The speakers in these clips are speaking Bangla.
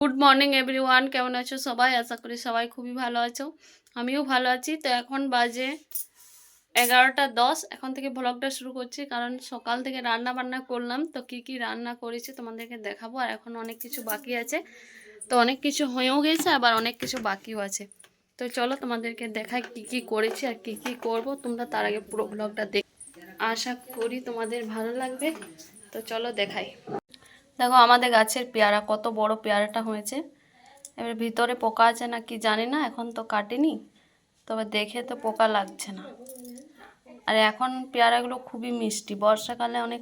গুড মর্নিং এভরিওয়ান, কেমন আছো সবাই? আশা করি সবাই খুবই ভালো আছো। আমিও ভালো আছি। তো এখন বাজে 11:10। এখন থেকে ব্লগটা শুরু করছি, কারণ সকাল থেকে রান্না বান্না করলাম। তো কি কি রান্না করেছি তোমাদেরকে দেখাবো। আর এখন অনেক কিছু বাকি আছে। তো অনেক কিছু হয়েও গেছে, আবার অনেক কিছু বাকিও আছে। তো চলো তোমাদেরকে দেখাই কি কি করেছি আর কি কি করব। তোমরা তার আগে পুরো ব্লগটা দেখ, আশা করি তোমাদের ভালো লাগবে। তো চলো দেখাই। দেখো আমাদের গাছের পেয়ারা, কত বড় পেয়ারাটা হয়েছে। এবার ভিতরে পোকা আছে না কি জানি না, এখন তো কাটিনি, তবে দেখে তো পোকা লাগছে না। আর এখন পেয়ারাগুলো খুবই মিষ্টি। বর্ষাকালে অনেক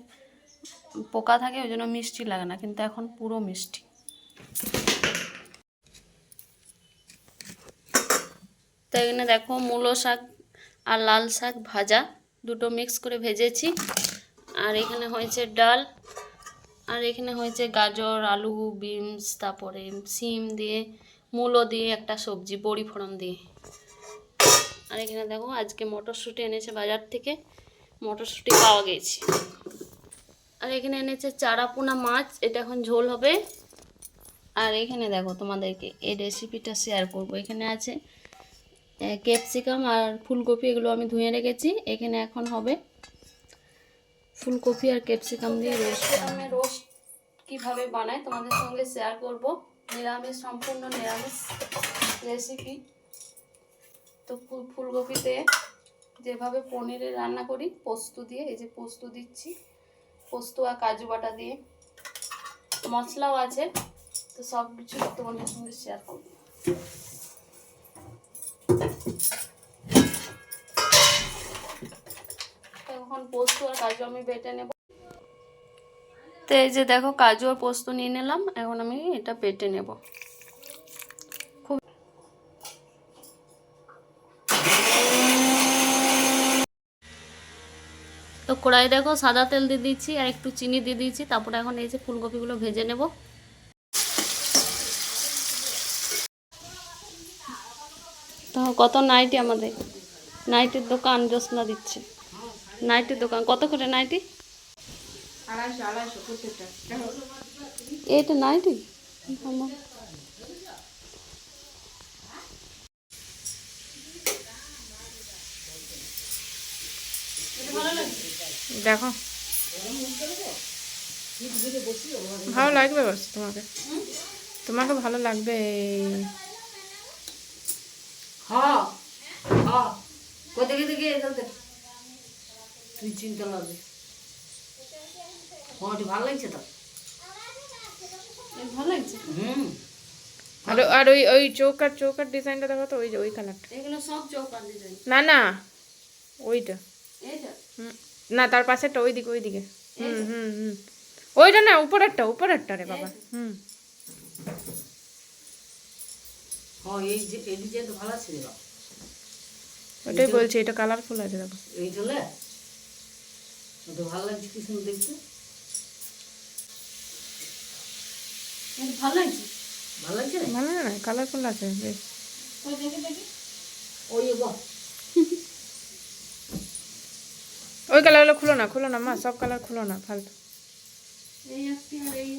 পোকা থাকে, ওই জন্য মিষ্টি লাগে না, কিন্তু এখন পুরো মিষ্টি। তো এখানে দেখো মূলো শাক আর লাল শাক ভাজা, দুটো মিক্স করে ভেজেছি। আর এখানে হয়েছে ডাল, আর এখানে হয়েছে গাজর, আলু, বিনস, তারপরে সিম দিয়ে, মূলো দিয়ে একটা সবজি, বড়ি ফোড়ন দিয়ে। আর এখানে দেখো আজকে মটরশুঁটি এনেছে বাজার থেকে, মটরশুঁটি পাওয়া গেছে। আর এখানে এনেছে চারাপোনা মাছ, এটা এখন ঝোল হবে। আর এখানে দেখো তোমাদেরকে এই রেসিপিটা শেয়ার করব। এখানে আছে ক্যাপসিকাম আর ফুলকপি, এগুলো আমি ধুয়ে রেখেছি। এখানে এখন হবে ফুলকপি আর ক্যাপসিকাম দিয়ে রোস্ট। আমি রোস্ট কীভাবে বানাই তোমাদের সঙ্গে শেয়ার করব। নিরামিষ, সম্পূর্ণ নিরামিষ রেসিপি। তো ফুলকপিতে যেভাবে পনিরের রান্না করি পোস্ত দিয়ে, এই যে পোস্ত দিচ্ছি, পোস্ত আর কাজু বাটা দিয়ে, মশলাও আছে। তো সব কিছু তোমাদের সঙ্গে শেয়ার করব। এখন পোস্ত আর কাজু আমি বেটে নেব। তো এই যে দেখো কাজু আর পোস্ত নিয়ে নিলাম, এখন আমি এটা বেটে নেব। তো কড়াই দেখো সাদা তেল দিয়ে দিচ্ছি আর একটু চিনি দিয়ে দিয়েছি। তারপরে এখন এই যে ফুলকপিগুলো ভেজে নেব। তো কত নাইটি, আমাদের নাইটির দোকান জোসনা দিচ্ছে। নাইটির দোকান কত করে নাইটি? এইটা নাইটি দেখো ভালো লাগবে, বস তোমাকে, তোমাকে ভালো লাগবে। তুই চিন্তা লাগবে, ভালো লাগছে তো, ভালো লাগছে। আর আর ওই ওই চৌকার চৌকার ডিজাইনটা দেখো তো, ওই যে ওই কালারটা। এগুলো সব চৌকার ডিজাইন। না না, ওইটা। এইটা না, তার পাশেরটা, ওইদিকে ওইদিকে। হুম হুম হুম, ওইটা না, উপরেরটা উপরেরটা রে বাবা। হুম, এই যে এই ডিজাইন তো ভালো আছে রে বাবা। ওটাই বলছি, এটা কালারফুল আছে দেখো। এই চলে তো ভালো লাগছে, কি সুন্দর দেখতে। ভালো লাগছে, ভালো লাগছে না? ভালো না, কালারফুল আছে বেশ। ওই দেখে দেখি। ওই গো ওই কালারগুলো খুলো না, খুলো না মা, সব কালার খুলো না, ফালতু। এই আসছি আর এই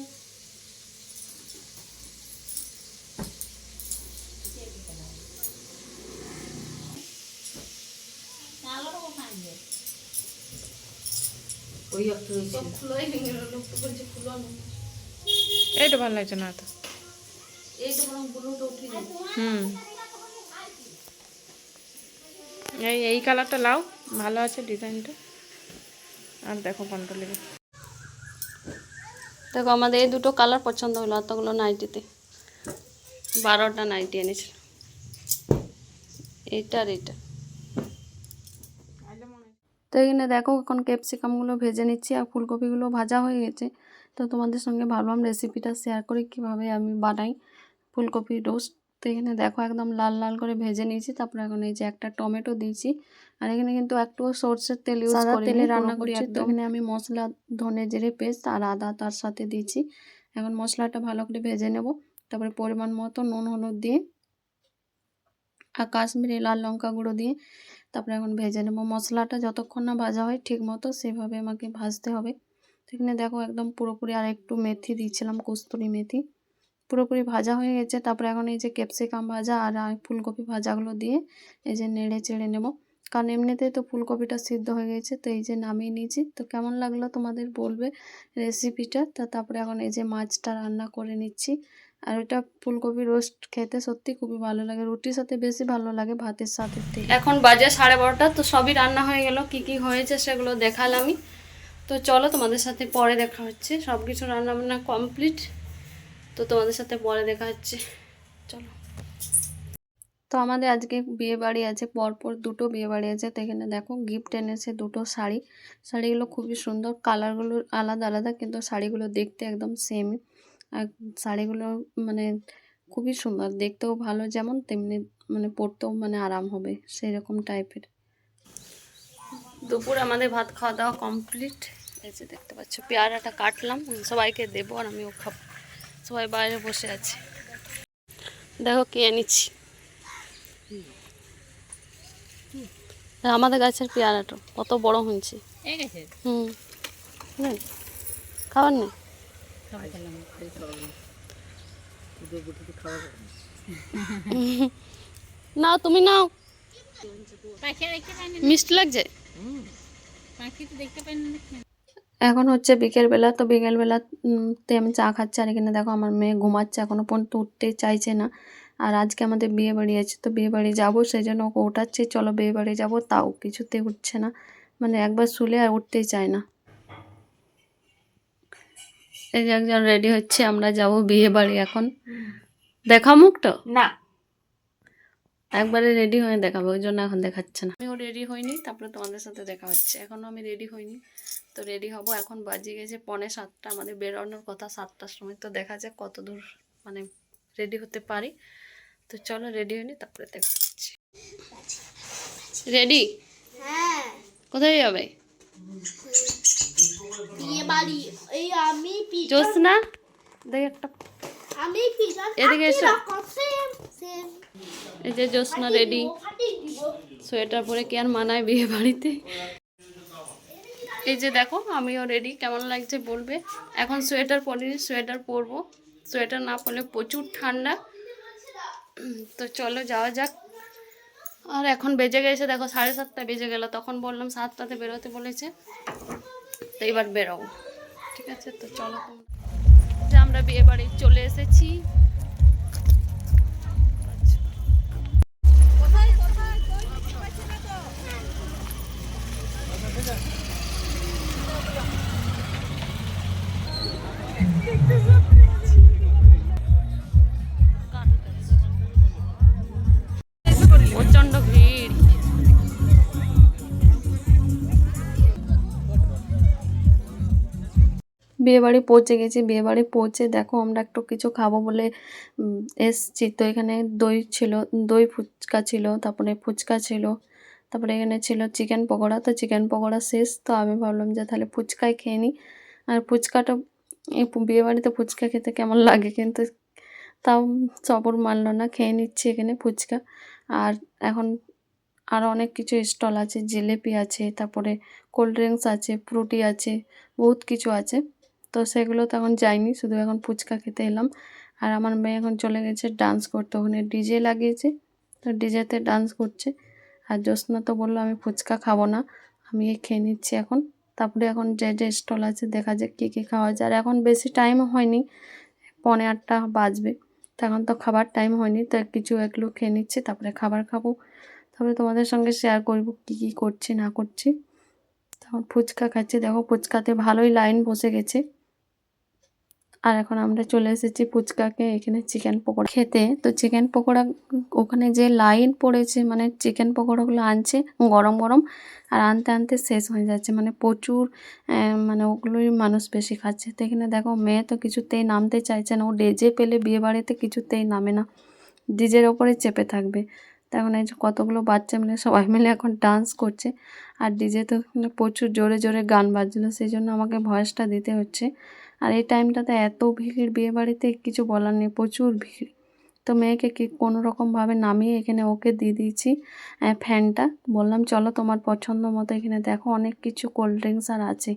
ওই একটা রয়েছে। সব খুলোই ভেঙে গেল, লোক তো বলছে খুলো না। এইটা ভালো লাগছে না তো। এইটা বরং ব্লুটা উঠে যায়। হুম, এই এই কালারটা লাও, ভালো আছে ডিজাইনটা। আর দেখো কোনটা নেবে। দেখো আমাদের এই দুটো কালার পছন্দ হলো এতগুলো নাইটিতে। 12টা নাইটি এনেছিল, এইটা আর এইটা। তো এখানে দেখো এখন ক্যাপসিকামগুলো ভেজে নিচ্ছি আর ফুলকপিগুলো ভাজা হয়ে গেছে। তো তোমাদের সঙ্গে ভাবলাম রেসিপিটা শেয়ার করি কীভাবে আমি বানাই ফুলকপি রোস্ট। তো এখানে দেখো একদম লাল লাল করে ভেজে নিয়েছি। তারপরে এখন এই যে একটা টমেটো দিয়েছি। আর এখানে কিন্তু একটু সরষের তেল ইউজ করে তেলে রান্না করছি। তো এখানে আমি মশলা, ধনে জিরে পেস্ট আর আদা তার সাথে দিয়েছি। এখন মশলাটা ভালো করে ভেজে নেব। তারপরে পরিমাণ মতো নুন হলুদ দিয়ে আর কাশ্মীরি লাল লঙ্কা গুঁড়ো দিয়ে তারপরে এখন ভেজে নেব। মশলাটা যতক্ষণ না ভাজা হয় ঠিক মতো সেভাবে আমাকে ভাজতে হবে। এখানে দেখো একদম পুরোপুরি, আর একটু মেথি দিয়েছিলাম, কস্তুরি মেথি। পুরোপুরি ভাজা হয়ে গেছে। তারপরে এখন এই যে ক্যাপসিকাম ভাজা আর ফুলকপি ভাজাগুলো দিয়ে এই যে নেড়ে চেড়ে নেব, কারণ এমনিতেই তো ফুলকপিটা সিদ্ধ হয়ে গেছে। তো এই যে নামিয়ে নিয়েছি। তো কেমন লাগলো তোমাদের বলবে রেসিপিটা। তো তারপরে এখন এই যে মাছটা রান্না করে নিচ্ছি। আর ওটা ফুলকপি রোস্ট খেতে সত্যি খুবই ভালো লাগে, রুটির সাথে বেশি ভালো লাগে ভাতের সাথে থেকে। এখন বাজে 12:30, তো সবই রান্না হয়ে গেল। কি কি হয়েছে সেগুলো দেখালামই। তো চলো তোমাদের সাথে পরে দেখা হচ্ছে। সব কিছু রান্না বান্না কমপ্লিট, তো তোমাদের সাথে পরে দেখা হচ্ছে। চলো। তো আমাদের আজকে বিয়ে বাড়ি আছে, পরপর দুটো বিয়ে বাড়ি আছে। তো এখানে দেখো গিফট এনেছে দুটো শাড়ি। শাড়িগুলো খুবই সুন্দর, কালারগুলো আলাদা আলাদা, কিন্তু শাড়িগুলো দেখতে একদম সেম। আর শাড়িগুলো মানে খুবই সুন্দর, দেখতেও ভালো যেমন, তেমনি মানে পরতেও মানে আরাম হবে সেই রকম টাইপের। দুপুর আমাদের ভাত খাওয়া দাওয়া কমপ্লিট। এই যে দেখতে পাচ্ছ পেয়ারাটা কাটলাম, সবাইকে দেবো আর আমিও খাবো। সবাই বাইরে বসে আছে। দেখো কে এনেছি, আমাদের গাছের পেয়ারাটা কত বড় হয়েছে। হুম, খাবার নেই। নাও, তুমি নাও। মিষ্টি লাগছে। এখন হচ্ছে বিকেলবেলা। তো বিকেলবেলাতে আমি চা খাচ্ছি। আর এখানে দেখো আমার মেয়ে ঘুমাচ্ছে, এখনো পর্যন্ত উঠতে চাইছে না। আর আজকে আমাদের বিয়ে বাড়ি আছে, তো বিয়ে বাড়ি যাবো, সেই জন্য ওকে ওঠাচ্ছি, চলো বিয়ে বাড়ি যাবো। তাও কিছুতে উঠছে না, মানে একবার শুলে আর উঠতেই চায় না। এই যে একজন রেডি হচ্ছে, আমরা যাব বিয়ে বাড়ি এখন। দেখা মুখটা না, একবারে রেডি হয়ে দেখাবো, ওই জন্য এখন দেখাচ্ছে না। আমিও রেডি হইনি, তারপরে তোমাদের সাথে দেখা হচ্ছে। এখনও আমি রেডি হইনি, তো রেডি হব। এখন বাজে গেছে 6:45, আমাদের বেরোনোর কথা 7টার সময়। তো দেখা যাক কত দূর মানে রেডি হতে পারি। তো চলো রেডি হইনি, তারপরে দেখা হচ্ছে। রেডি? হ্যাঁ, কোথায় যাবে? বিয়ে বাড়ি। এই আমি জ্যোৎস্না দেখ একটা, আমি পিজার এদিকে এসো। সেম সেম এই যে জ্যোৎস্না রেডি, সোয়েটার পরে কি আর মানায় বিয়ে বাড়িতে। এই যে দেখো আমিও রেডি, কেমন লাগছে বলবে। এখন সোয়েটার পরিনি, সোয়েটার পরবো। সোয়েটার না পরলে প্রচুর ঠান্ডা। তো চলো যাওয়া যাক। আর এখন বেজে গেছে দেখো 7:30 বেজে গেল। তখন বললাম 7টাতে বেরোতে বলেছে, তো এবার বেরোবো। ঠিক আছে, তো চলো যে আমরা বিয়ে বাড়ি চলে এসেছি। প্রচন্ড ভিড়। বিয়েবাড়ি পৌঁছে গেছি। বিয়েবাড়ি পৌঁছে দেখো আমরা একটু কিছু খাবো বলে এসছি। তো এখানে দই ছিল, দই ফুচকা ছিল, তারপরে ফুচকা ছিল, তারপরে এখানে ছিল চিকেন পকোড়া। তো চিকেন পকোড়া শেষ, তো আমি ভাবলাম যে তাহলে ফুচকাই খেয়ে নিই। আর ফুচকাটা এই বিয়েবাড়িতে ফুচকা খেতে কেমন লাগে, কিন্তু তাও সবর মানলো না, খেয়ে নিচ্ছি এখানে ফুচকা। আর এখন আরও অনেক কিছু স্টল আছে, জিলিপি আছে, তারপরে কোল্ড ড্রিঙ্কস আছে, ফ্রুটি আছে, বহুত কিছু আছে। তো সেগুলো তো এখন যাইনি, শুধু এখন ফুচকা খেতে এলাম। আর আমার মেয়ে এখন চলে গেছে ডান্স করতে, ওখানে ডিজে লাগিয়েছে, তো ডিজেতে ডান্স করছে। আর জ্যোৎস্না তো বললো আমি ফুচকা খাবো না, আমি এই খেয়ে নিচ্ছি এখন। তারপরে এখন যে যে স্টল আছে দেখা যাক কী কী খাওয়া যায়। আর এখন বেশি টাইমও হয়নি, 7:45 বাজবে, তো এখন তো খাবার টাইম হয়নি। তো কিছু এগুলো খেয়ে নিচ্ছি, তারপরে খাবার খাবো, তারপরে তোমাদের সঙ্গে শেয়ার করব কী কী করছি না করছি। তখন ফুচকা খাচ্ছি, দেখো ফুচকাতে ভালোই লাইন বসে গেছে। আর এখন আমরা চলে এসেছি ফুচকাকে এখানে চিকেন পকোড়া খেতে। তো চিকেন পকোড়া ওখানে যে লাইন পড়েছে, মানে চিকেন পকোড়াগুলো আনছে গরম গরম, আর আনতে আনতে শেষ হয়ে যাচ্ছে, মানে প্রচুর মানে ওগুলোই মানুষ বেশি খাচ্ছে। তো এখানে দেখো মেয়ে তো কিছুতেই নামতে চাইছে না, ও ডেজে পেলে বিয়ে বাড়িতে কিছুতেই নামে না, ডিজের ওপরে চেপে থাকবে। তো এখন এই যে কতগুলো বাচ্চা মিলে সবাই মিলে এখন ডান্স করছে। আর ডিজে তো প্রচুর জোরে জোরে গান বাজছিলো, সেই জন্য আমাকে ভয়েসটা দিতে হচ্ছে। আর এই টাইমটাতে এত ভিড় বিয়ে বাড়িতে, কিছু বলার নেই, প্রচুর ভিড়। তো মেয়েকে কি কোনো রকমভাবে নামিয়ে এখানে ওকে দিয়ে দিয়েছি ফ্যানটা। বললাম চলো তোমার পছন্দ মতো, এখানে দেখো অনেক কিছু কোল্ড ড্রিঙ্কস আর আছে।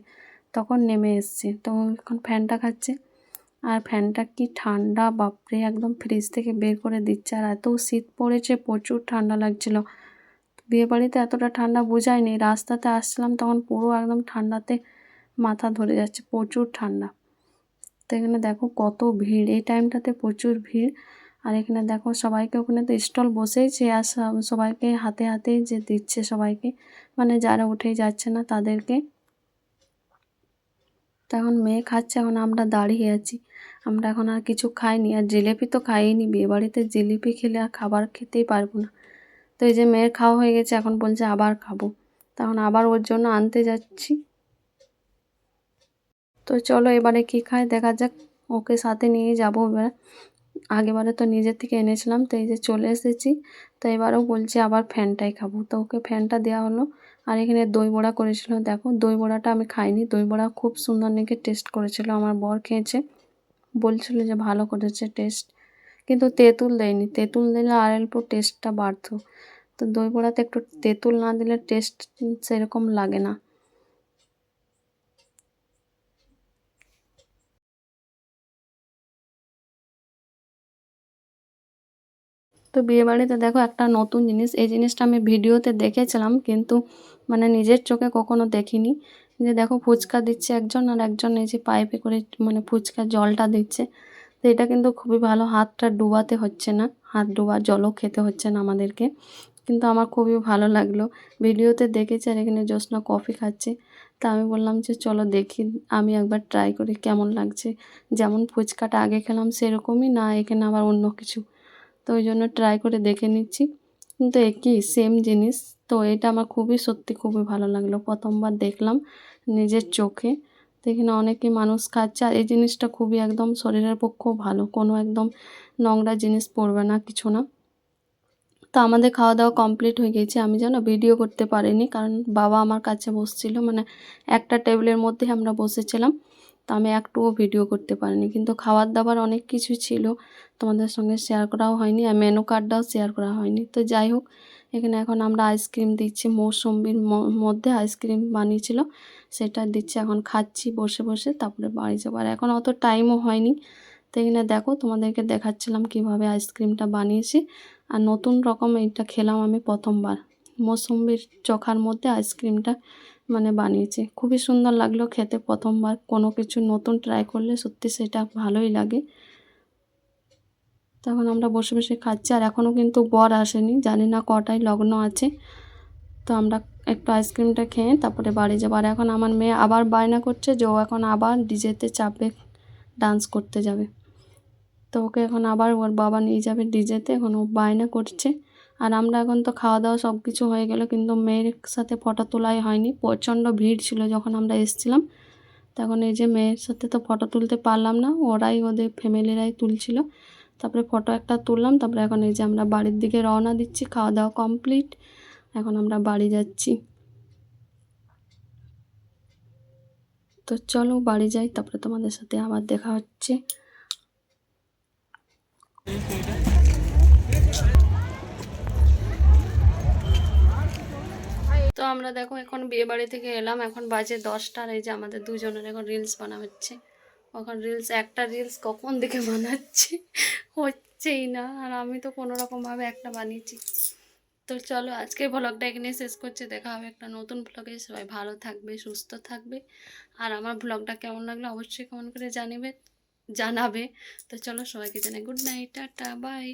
তখন নেমে এসছে, তো এখন ফ্যানটা খাচ্ছে। আর ফ্যানটা কি ঠান্ডা, বাপরে, একদম ফ্রিজ থেকে বের করে দিচ্ছে। আর এত শীত পড়েছে, প্রচুর ঠান্ডা লাগছিল। বিয়েবাড়িতে এতটা ঠান্ডা বোঝায়নি, রাস্তাতে আসছিলাম তখন পুরো একদম ঠান্ডাতে মাথা ধরে যাচ্ছে, প্রচুর ঠান্ডা। তো এখানে দেখো কত ভিড়, এই টাইমটাতে প্রচুর ভিড়। আর এখানে দেখো সবাইকে, ওখানে তো স্টল বসেইছে, আর সবাইকে হাতে হাতে যে দিচ্ছে সবাইকে, মানে যারা উঠেই যাচ্ছে না তাদেরকে। তো এখন মেয়ে খাচ্ছে, এখন আমরা দাঁড়িয়ে আছি। আমরা এখন আর কিছু খাইনি, আর জিলিপি তো খাইনি, বিয়েবাড়িতে জিলিপি খেলে আর খাবার খেতেই পারবো না। তো এই যে মেয়ের খাওয়া হয়ে গেছে, এখন বলছে আবার খাবো, তখন আবার ওর জন্য আনতে যাচ্ছি। তো চলো এবারে কি খায় দেখা যাক, ওকে সাথে নিয়ে যাবো এবার। আগেবারে তো নিজের থেকে এনেছিলাম, তো এই যে চলে এসেছি। তো এবারেও বলছি আবার ফ্যানটাই খাবো, তো ওকে ফ্যানটা দেওয়া হলো। আর এখানে দই বড়া করেছিল, দেখো দই বড়াটা আমি খাইনি, দই বড়া খুব সুন্দর নাকি টেস্ট করেছিল, আমার বর খেয়েছে, বলছিল যে ভালো করেছে টেস্ট। কিন্তু তেঁতুল দেয়নি, তেঁতুল দিলে আর অল্প টেস্টটা বাড়তো। তো দই বড়াতে একটু তেঁতুল না দিলে টেস্ট সেরকম লাগে না। তো বিয়েবাড়িতে দেখো একটা নতুন জিনিস, এই জিনিসটা আমি ভিডিওতে দেখেছিলাম কিন্তু মানে নিজের চোখে কখনো দেখিনি। যে দেখো ফুচকা দিচ্ছে একজন, আর একজন এই যে পাইপে করে মানে ফুচকা জলটা দিচ্ছে। তো এটা কিন্তু খুবই ভালো, হাতটা ডুবাতে হচ্ছে না, হাত ডোবা জলও খেতে হচ্ছে না আমাদেরকে। কিন্তু আমার খুবই ভালো লাগলো, ভিডিওতে দেখেছি। আর এখানে জ্যোৎস্না কফি খাচ্ছে, তা আমি বললাম যে চলো দেখি, আমি একবার ট্রাই করি কেমন লাগছে, যেমন ফুচকাটা আগে খেলাম সেরকমই না এখানে আবার অন্য কিছু। তো ওই জন্য ট্রাই করে দেখে নিচ্ছি, কিন্তু একই সেম জিনিস। তো এটা আমার খুবই সত্যি খুবই ভালো লাগলো, প্রথমবার দেখলাম নিজের চোখে। তো এখানে অনেকে মানুষ খাচ্ছে, আর এই জিনিসটা খুবই একদম শরীরের পক্ষেও ভালো, কোনো একদম নোংরা জিনিস পড়বে না, কিছু না। তো আমাদের খাওয়া দাওয়া কমপ্লিট হয়ে গেছে, আমি যেন ভিডিও করতে পারিনি, কারণ বাবা আমার কাছে বসছিল, মানে একটা টেবিলের মধ্যে আমরা বসেছিলাম। তো আমি একটুও ভিডিও করতে পারিনি, কিন্তু খাবার দাবার অনেক কিছু ছিল, তোমাদের সঙ্গে শেয়ার করাও হয়নি, আর মেনু কার্ডটাও শেয়ার করা হয়নি। তো যাই হোক, এখানে এখন আমরা আইসক্রিম দিচ্ছি, মৌসুম্বির মধ্যে আইসক্রিম বানিয়েছিল, সেটা দিচ্ছি, এখন খাচ্ছি বসে বসে, তারপরে বাড়ি যাবো। আর এখন অত টাইমও হয়নি। তো এখানে দেখো তোমাদেরকে দেখাচ্ছিলাম কিভাবে আইসক্রিমটা বানিয়েছি। আর নতুন রকম এটা খেলাম আমি প্রথমবার, মৌসুম্বির চোখার মধ্যে আইসক্রিমটা মানে বানিয়েছে, খুবই সুন্দর লাগলো খেতে। প্রথমবার কোনো কিছু নতুন ট্রাই করলে সত্যি সেটা ভালোই লাগে। তখন আমরা বসে বসে খাচ্ছি, আর এখনও কিন্তু বর আসেনি, জানি না কটায় লগ্ন আছে। তো আমরা একটু আইসক্রিমটা খেয়ে তারপরে বাড়ি যাবো। আর এখন আমার মেয়ে আবার বায়না করছে যে ও এখন আবার ডিজেতে চাপবে, ডান্স করতে যাবে। তো ওকে এখন আবার ওর বাবা নিয়ে যাবে ডিজেতে, এখন ও বায়না করছে। আর আমরা এখন তো খাওয়া দাওয়া সব কিছু হয়ে গেল, কিন্তু মেয়ের সাথে ফটো তোলাই হয়নি, প্রচণ্ড ভিড় ছিল যখন আমরা এসেছিলাম। তখন এই যে মেয়ের সাথে তো ফটো তুলতে পারলাম না, ওরাই ওদের ফ্যামিলিরাই তুলছিল। তারপরে ফটো একটা তুললাম, তারপরে এখন এই যে আমরা বাড়ির দিকে রওনা দিচ্ছি, খাওয়া দাওয়া কমপ্লিট, এখন আমরা বাড়ি যাচ্ছি। তো চলো বাড়ি যাই, তারপরে তোমাদের সাথে আবার দেখা হচ্ছে। তো আমরা দেখো এখন বিয়ে বাড়ি থেকে এলাম, এখন বাজে 10টা, আর এই যে আমাদের দুজনের এখন রিলস বানা হচ্ছে। এখন রিলস, একটা রিলস কখন থেকে বানাচ্ছি হচ্ছেই না, আর আমি তো কোনো রকমভাবে একটা বানিয়েছি। তো চলো আজকের ব্লগটা এখানে শেষ করছি, দেখা হবে একটা নতুন ব্লগে। সবাই ভালো থাকবে, সুস্থ থাকবে, আর আমার ব্লগটা কেমন লাগলো অবশ্যই কমেন্ট করে জানাবে। তো চলো সবাইকে জানাই গুড নাইট, টাটা, বাই।